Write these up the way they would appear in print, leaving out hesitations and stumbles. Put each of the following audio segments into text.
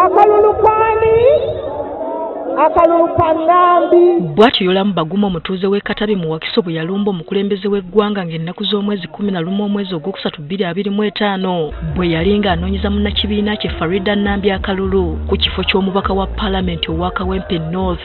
Akalulu kwani? Akalulu Nambi. Bwatyo Yolamu Baguma omutuuze w'e Katabi mu Wakiso bwe yalumba omukulembeze w'eggwanga ng'ennaku z'omwezi 11 omwezi ogwokusatu 2025 bwe yali ng'anoonyeza munnakibiina kye Farida Nambi Akalulu ku kifo ky'omubaka wa Paalamenti owa Kawempe North.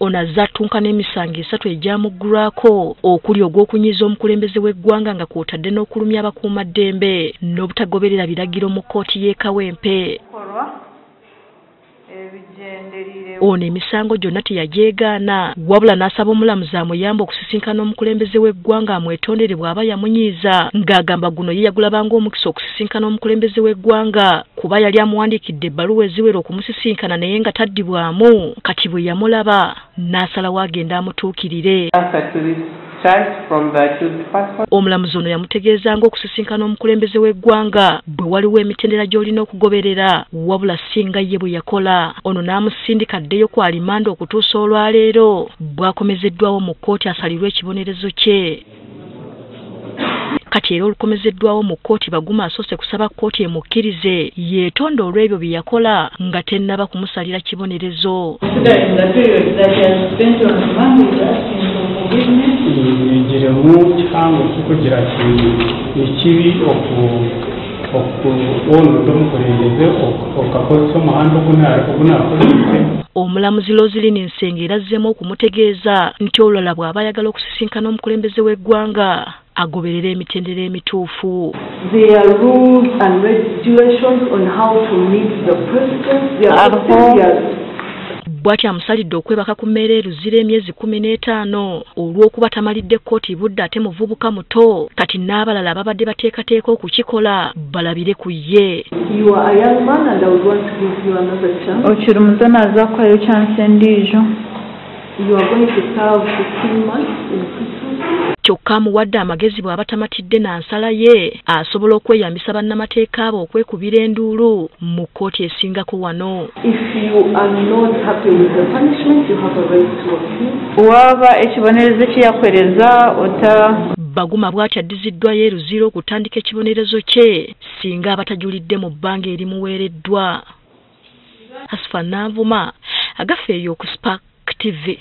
Ono azze attunka n'emisango 3 egyamuggulwako okuli ogw'okunyiiza omukulembeze w'eggwanga nga kw'otadde n'okulumya abakuumaddembe n'obutagoberera biragiro mu kkooti y'e Kawempe. Ono emisango gyonna teyagyegaana wabula n'asaba omulamuzi amuyamba okusisinkana omukulembeze w'eggwanga amwetondere bw'aba yamunyiiza ng'agamba guno ye yagulabanga omukisa okusisinkana omukulembeze w'eggwanga kuba yali amuwandiikidde ebbaluwa eziwera okumusisinkana naye nga taddibwamu kati bwe yamulaba n'asalawo agenda amutuukirire. Omulamuzi ono yamutegeezanga okusisinkana omukulembeze w'eggwanga bwe waliwo emitendera gy'olina okugoberera wabula singa ye bwe yakola. Ono n'amusindika addeyo ku alimanda okutuusa olwaleero bw'akomezeddwawo mu kkooti asalirwe ekibonerezo kye. Kati era olukomezeddwawo mu kkooti Baguma asoose kusaba kkooti emukkirize yeetonde olw'ebyo bye yakola nga tennaba kumusalira kibonerezo. Omulamuzi Roselyn Nsenge erazzemu okumutegeeza nti olulala bw'aba ayagala okusisinkana omukulembeze w'eggwanga agoberera emitendera emituufu. There are rules and regulations on how to meet the president. There are procedures. Bw'atyo amusalidde okwebaka ku mmeera eruzira emyezi 15 olw'okuba tamalidde kkooti budde ate muvubuka muto kati n'abalala ababadde bateekateeka okukikola balabire ku ye. You are a young man and I would want to give you another chance. Okiri muto naza kuhayo chance endiijo. You are going to serve 15 months in prison. Kyokka amuwadde amagezi bw'aba tamatidde na nsala ye asobola okweyambisa bannamateeka abo okwekubira enduulu mu kkooti esingako wano. If you are not happy with the punishment, you have a right to appeal. Waba ekibonerezo kyeyakwereza ota Baguma bw'atyo addiziddwayo eruzira okutandika ekibonerezo kye singa abatajulidde mu bbanga erimuweereddwa. Asfa Navuma agafeeyo ku Spark TV.